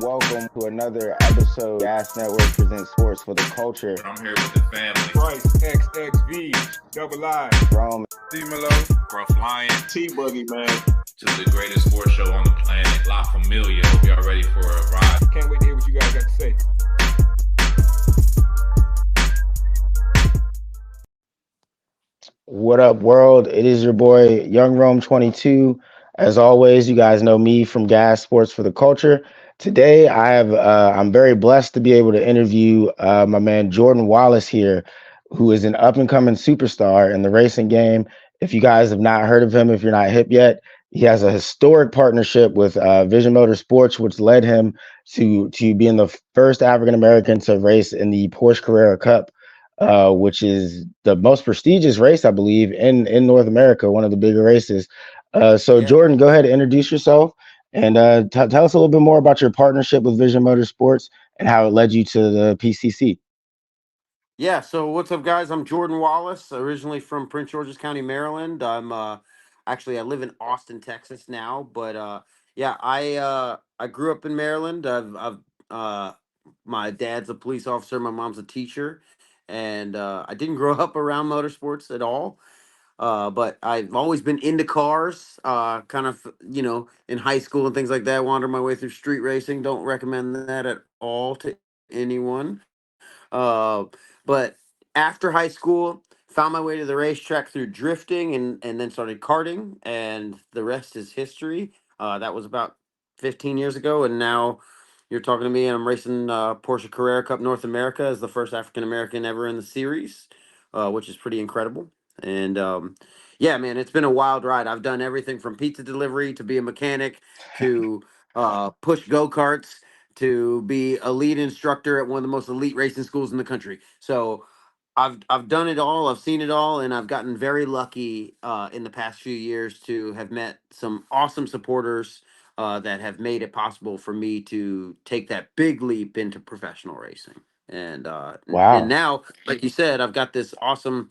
welcome to another episode of GAS Network Presents Sports for the Culture. I'm here with the family. Bryce, XXV, Double I, Jerome, D-Malo, Gruff Lion. T-Buggy, man. To the greatest sports show on the planet, La Familia. Hope y'all ready for a ride. Can't wait to hear what you guys got to say. what up, world? It is your boy, Young Rome 22. As always, you guys know me from GAS Sports for the Culture. Today, I'm very blessed to be able to interview my man Jordan Wallace here, who is an up-and-coming superstar in the racing game. If you guys have not heard of him, if you're not hip yet, he has a historic partnership with Vision Motorsports, which led him to being the first African American to race in the Porsche Carrera Cup, which is the most prestigious race, I believe, in North America, one of the bigger races. Jordan, go ahead and introduce yourself and tell us a little bit more about your partnership with Vision Motorsports and how it led you to the PCC. Yeah, so what's up, guys? I'm Jordan Wallace, originally from Prince George's County, Maryland. I live in Austin, Texas now, but I grew up in Maryland. My dad's a police officer, my mom's a teacher, and I didn't grow up around motorsports at all. But I've always been into cars, in high school and things like that. Wandered my way through street racing. Don't recommend that at all to anyone. Uh, but after high school, found my way to the racetrack through drifting and then started karting, and the rest is history. That was about 15 years ago, and now you're talking to me, and I'm racing Porsche Carrera Cup North America as the first African American ever in the series, which is pretty incredible. And yeah, man, it's been a wild ride. I've done everything from pizza delivery to be a mechanic to push go-karts to be a lead instructor at one of the most elite racing schools in the country. So I've done it all, I've seen it all, and I've gotten very lucky in the past few years to have met some awesome supporters that have made it possible for me to take that big leap into professional racing. And Wow. now, like you said, I've got this awesome,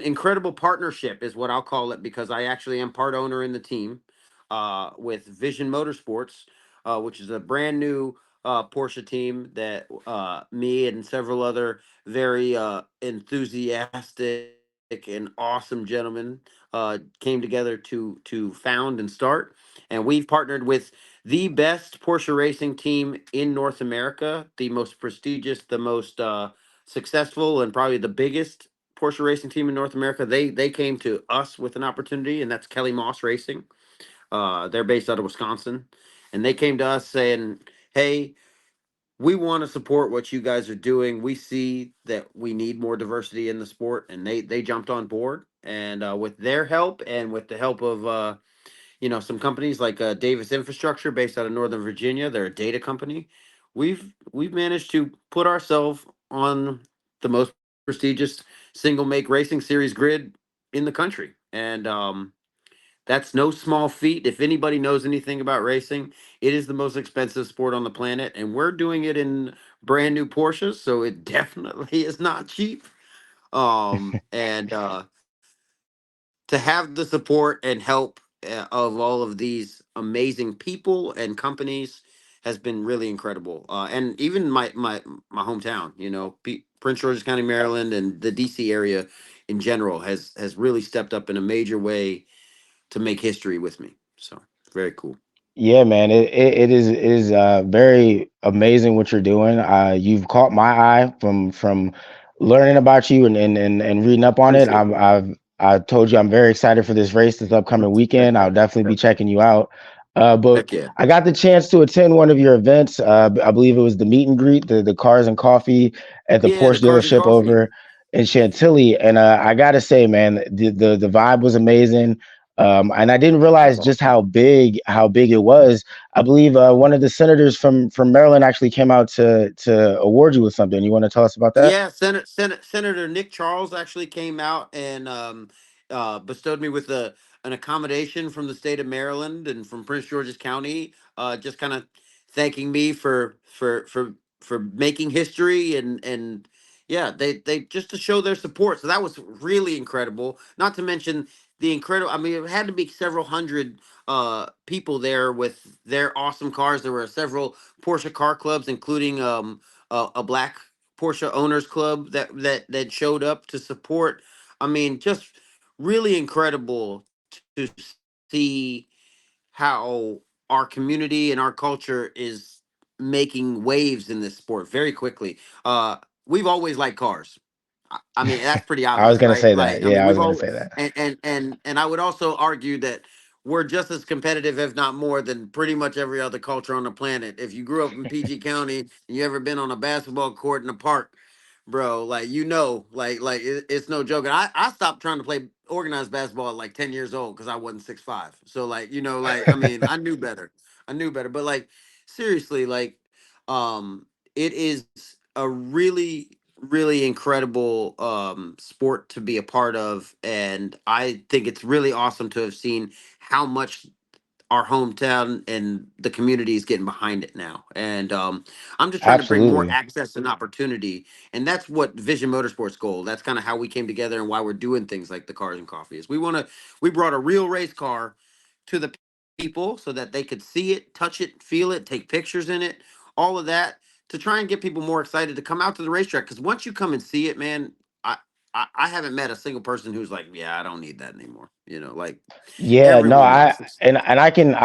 incredible partnership is what I'll call it, because I actually am part owner in the team with Vision Motorsports, which is a brand new Porsche team that me and several other very enthusiastic and awesome gentlemen came together to found and start. And we've partnered with the best Porsche racing team in North America, the most prestigious, the most successful, and probably the biggest Porsche racing team in North America. They came to us with an opportunity, and that's Kelly Moss Racing. They're based out of Wisconsin, and they came to us saying, "Hey, we want to support what you guys are doing. We see that we need more diversity in the sport," and they jumped on board. And with their help and with the help of some companies like Davis Infrastructure, based out of Northern Virginia, they're a data company. We've managed to put ourselves on the most prestigious single make racing series grid in the country, and that's no small feat. If anybody knows anything about racing, it is the most expensive sport on the planet, and we're doing it in brand new Porsches, so it definitely is not cheap. And to have the support and help of all of these amazing people and companies has been really incredible. And even my hometown, Prince George's County, Maryland, and the DC area in general has really stepped up in a major way to make history with me. So very cool. Yeah, man, it is very amazing what you're doing. You've caught my eye from learning about you and reading up on it. Appreciate it. I told you I'm very excited for this race this upcoming weekend. I'll definitely be checking you out. But Heck yeah. I got the chance to attend one of your events. I believe it was the meet and greet, the cars and coffee at the Yeah, the Porsche cars and dealership coffee. over in Chantilly, and I gotta say, man, the vibe was amazing. And I didn't That's realize just awesome. how big it was. I believe one of the senators from Maryland actually came out to award you with something. You want to tell us about that? Yeah, Senator Nick Charles actually came out and bestowed me with an accommodation from the state of Maryland and from Prince George's County, just kind of thanking me for making history and yeah, they just to show their support. So that was really incredible. Not to mention the incredible. I mean, it had to be several hundred people there with their awesome cars. There were several Porsche car clubs, including a black Porsche owners club that showed up to support. I mean, just really incredible to see how our community and our culture is making waves in this sport very quickly. We've always liked cars. I mean, that's pretty I was obvious, gonna right? say that. Like, I Yeah, mean, I was we've gonna all say that. and I would also argue that we're just as competitive, if not more, than pretty much every other culture on the planet. If you grew up in PG County and you ever been on a basketball court in a park, bro, like it's no joke. And I stopped trying to play organized basketball at like 10 years old because I wasn't 6'5". So like I mean I knew better. I knew better. But like seriously, like um, it is a really incredible sport to be a part of, and I think it's really awesome to have seen how much our hometown and the community is getting behind it now. And I'm just trying to bring more Absolutely. access and opportunity. And that's what Vision Motorsports goal. That's kind of how we came together and why we're doing things like the Cars and Coffee is. We brought a real race car to the people so that they could see it, touch it, feel it, take pictures in it, all of that to try and get people more excited to come out to the racetrack. Because once you come and see it, man, I, I haven't met a single person who's like, yeah, I don't need that anymore. Like Yeah, no, everyone loves this. and I can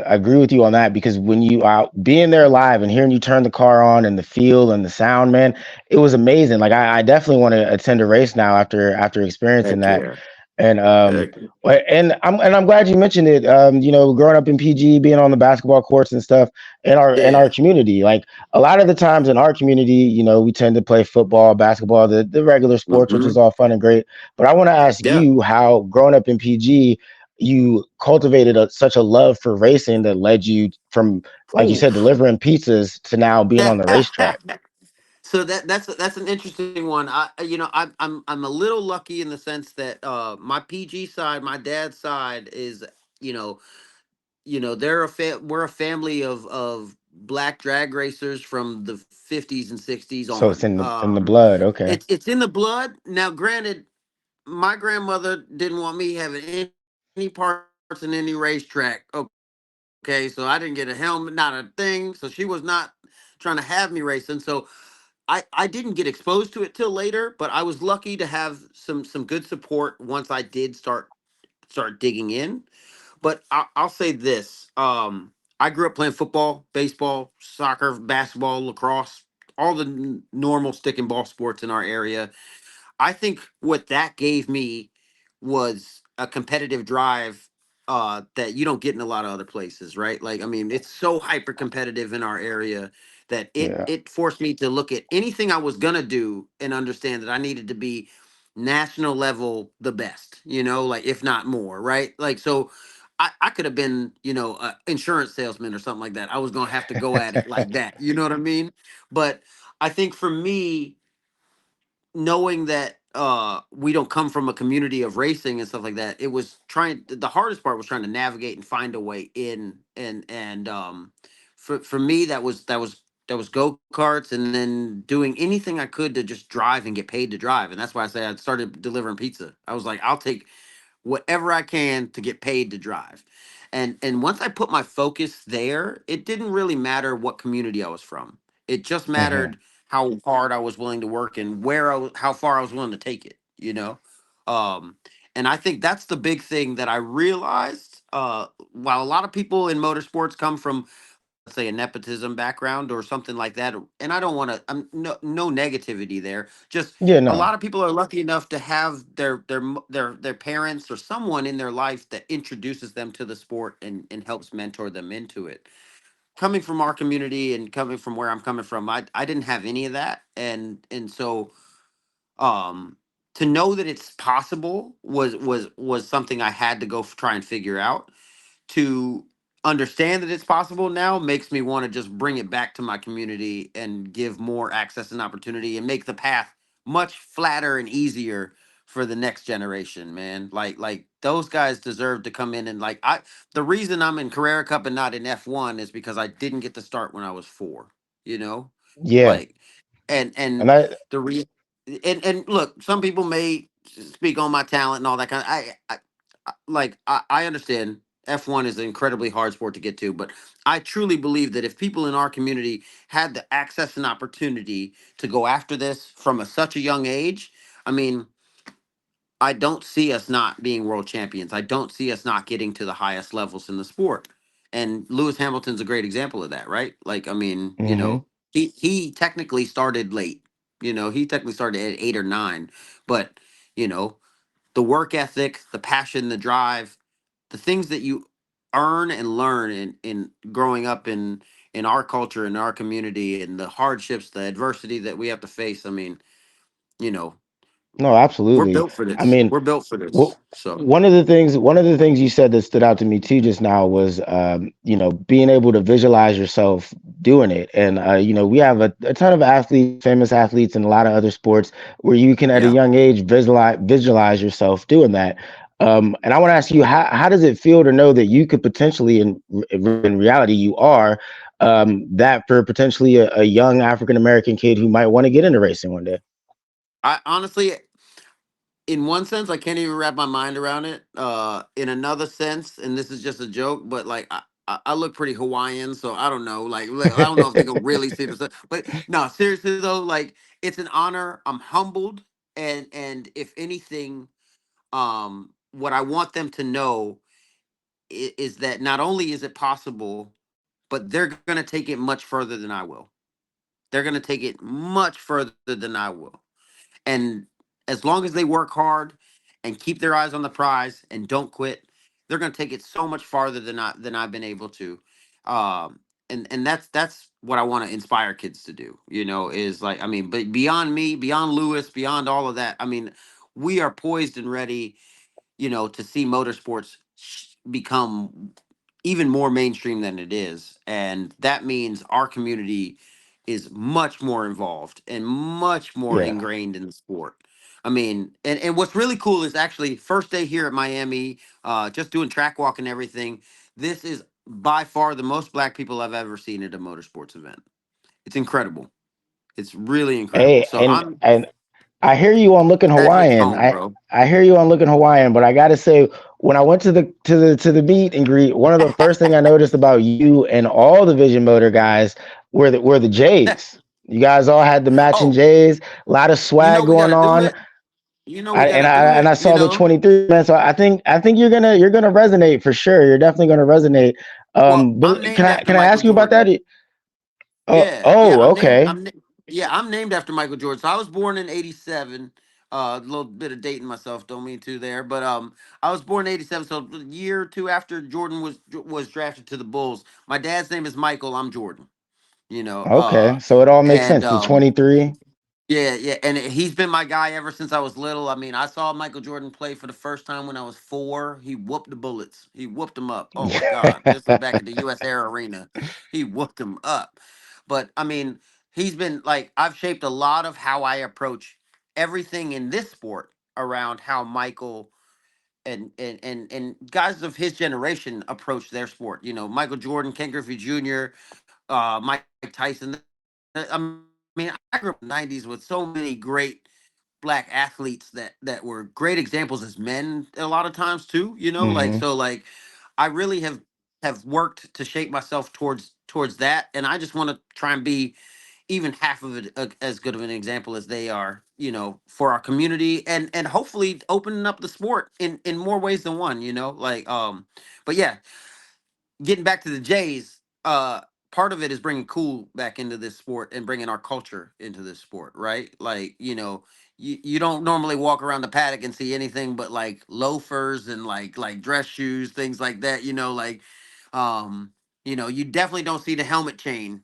agree with you on that because when you out being there live and hearing you turn the car on and the feel and the sound, man, it was amazing. Like I definitely want to attend a race now after experiencing Heck that. yeah. And Heck and I'm glad you mentioned it. Growing up in PG, being on the basketball courts and stuff in our yeah. community. Like a lot of the times in our community, we tend to play football, basketball, the regular sports, which is Hmm. all fun and great. But I want to ask Yeah. you how growing up in PG, you cultivated such a love for racing that led you from, like you said, Oof. delivering pizzas to now being on the racetrack. So that's an interesting one. I'm a little lucky in the sense that my PG side, my dad's side is you know we're a family of black drag racers from the 50s and 60s So it's on. in the blood. Okay. It's in the blood. Now, granted, my grandmother didn't want me having any parts in any racetrack. Okay, so I didn't get a helmet, not a thing. So she was not trying to have me racing. So I didn't get exposed to it till later, but I was lucky to have some good support once I did start digging in. But I'll say this: I grew up playing football, baseball, soccer, basketball, lacrosse, all the normal stick and ball sports in our area. I think what that gave me was a competitive drive that you don't get in a lot of other places, right? Like, I mean, it's so hyper competitive in our area that it Yeah. it forced me to look at anything I was gonna do and understand that I needed to be national level the best, like if not more, right? Like so I could have been, a insurance salesman or something like that. I was gonna have to go at it like that. You know what I mean? But I think for me, knowing that we don't come from a community of racing and stuff like that, it was trying the hardest part was trying to navigate and find a way in. And for me that was go-karts and then doing anything I could to just drive and get paid to drive. And that's why I say I started delivering pizza. I was like, I'll take whatever I can to get paid to drive. And once I put my focus there, it didn't really matter what community I was from. It just Hmm. mattered how hard I was willing to work and how far I was willing to take it. Um, and I think that's the big thing that I realized. While a lot of people in motorsports come from, let's say, a nepotism background or something like that, and I don't want to, I'm no negativity there. Just Yeah. a No. lot of people are lucky enough to have their parents or someone in their life that introduces them to the sport and helps mentor them into it. Coming from our community and coming from where I'm coming from, I didn't have any of that, and so um to know that it's possible was something I had to go try and figure out. To understand that it's possible now makes me want to just bring it back to my community and give more access and opportunity and make the path much flatter and easier for the next generation, man. Like those guys deserve to come in and the reason I'm in Carrera Cup and not in F1 is because I didn't get to start when I was 4, you know? Yeah. Like and And I the reason. and look, some people may speak on my talent and all that kind of. I understand F1 is an incredibly hard sport to get to, but I truly believe that if people in our community had the access and opportunity to go after this from such a young age, I mean, I don't see us not being world champions. I don't see us not getting to the highest levels in the sport. And Lewis Hamilton's a great example of that, right? Like, I mean, Hmm. he technically started late. He technically started at 8 or 9, but you know, the work ethic, the passion, the drive, the things that you earn and learn in growing up in our culture, in our community, and the hardships, the adversity that we have to face. I mean, you know, No, we're absolutely. built for I this. mean, We're built for this. well, So one of the things you said that stood out to me too just now was, being able to visualize yourself doing it. And we have a ton of athletes, famous athletes, in a lot of other sports where you can, at a yeah, young age, visualize yourself doing that. And I want to ask you, how does it feel to know that you could potentially, in reality, you are that for potentially a young African American kid who might want to get into racing one day? I honestly, in one sense, I can't even wrap my mind around it. In another sense, and this is just a joke, but like I look pretty Hawaiian, so I don't know. I don't know if they can really see the stuff. But no, seriously though, like it's an honor. I'm humbled, and if anything, what I want them to know is that not only is it possible, but they're gonna take it much further than I will. They're gonna take it much further than I will. And as long as they work hard and keep their eyes on the prize and don't quit, they're going to take it so much farther than I've been able to. And that's what I want to inspire kids to do. Is like, I mean, but beyond me, beyond Lewis, beyond all of that, I mean, we are poised and ready, to see motorsports become even more mainstream than it is. And that means our community is much more involved and much more Yeah. ingrained in the sport. I mean, and what's really cool is actually first day here at Miami, just doing track walk and everything. This is by far the most black people I've ever seen at a motorsports event. It's incredible. It's really incredible. Hey, So and I'm and I hear you on looking that hits Hawaiian. home, I bro. I hear you on looking Hawaiian, but I gotta say, when I went to the meet and greet, one of the first thing I noticed about you and all the Vision Motor guys were the J's. You guys all had the matching Oh, J's, a lot of swag we got going to do on. it. We I got and to I do and it. I saw the 23, man. So I think you're gonna resonate for sure. You're definitely gonna resonate. Well, I'm But can named I after can I Michael ask you about that? Jordan. Yeah, yeah. Okay. I'm named after Michael Jordan. So I was born in '87. A little bit of dating myself, don't mean to there, but I was born in '87. So a year or two after Jordan was drafted to the Bulls. My dad's name is Michael. I'm Jordan. Okay. So it all makes And sense. The 23. yeah, yeah, and he's been my guy ever since I was little. I mean, I saw Michael Jordan play for the first time when I was 4. He whooped the Bullets. He whooped them up. Oh my God! This was back at the U.S. Air Arena. He whooped them up. But I mean, he's been like I've shaped a lot of how I approach everything in this sport around how Michael and guys of his generation approach their sport. Michael Jordan, Ken Griffey Jr., Mike Tyson. I mean, I grew up in the '90s with so many great black athletes that were great examples as men a lot of times too. Hmm. I really have worked to shape myself towards that, and I just want to try and be even half of it as good of an example as they are. For our community and hopefully opening up the sport in more ways than one. But yeah, getting back to the Jays, part of it is bringing cool back into this sport and bringing our culture into this sport, right? Like, you don't normally walk around the paddock and see anything but like loafers and like dress shoes, things like that. Um, you definitely don't see the helmet chain.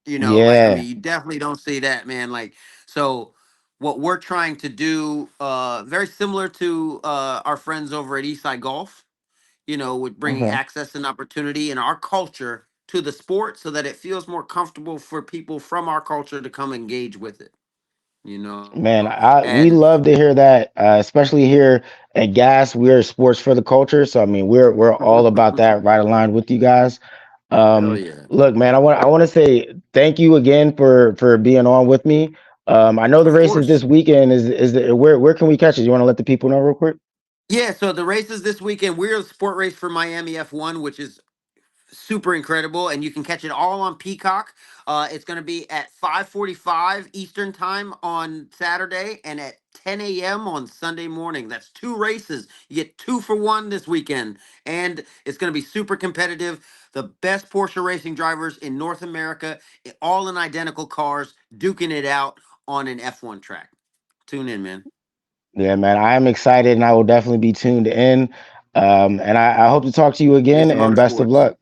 I mean, Yeah. you definitely don't see that, man. Like, so what we're trying to do, very similar to our friends over at Eastside Golf, with bringing Okay. access and opportunity and our culture to the sport so that it feels more comfortable for people from our culture to come engage with it, Man, and we love to hear that, especially here at GAS. We're sports for the culture, so I mean, we're all about that, right aligned with you guys. hell Um, yeah. Look, man, I want to say thank you again for being on with me. I know the Of race is course. this weekend. Where can we catch it? You want to let the people know real quick? Yeah, so the races this weekend, we're a sport race for Miami F1, which is super incredible, and you can catch it all on Peacock. It's going to be at 5:45 Eastern time on Saturday and at 10 a.m. on Sunday morning. That's two races. You get 2 for 1 this weekend, and it's going to be super competitive. The best Porsche racing drivers in North America, all in identical cars, duking it out on an F1 track. Tune in, man. Yeah, man, I am excited, and I will definitely be tuned in. And I hope to talk to you again, Vision and best of Motorsports. luck.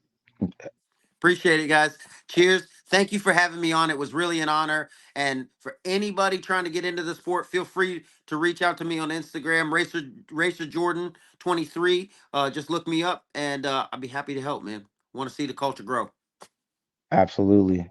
Appreciate it, guys. Cheers. Thank you for having me on. It was really an honor. And for anybody trying to get into the sport, feel free to reach out to me on Instagram, Racer Jordan 23. Just look me up, and I'll be happy to help, man. Want to see the culture grow. Absolutely.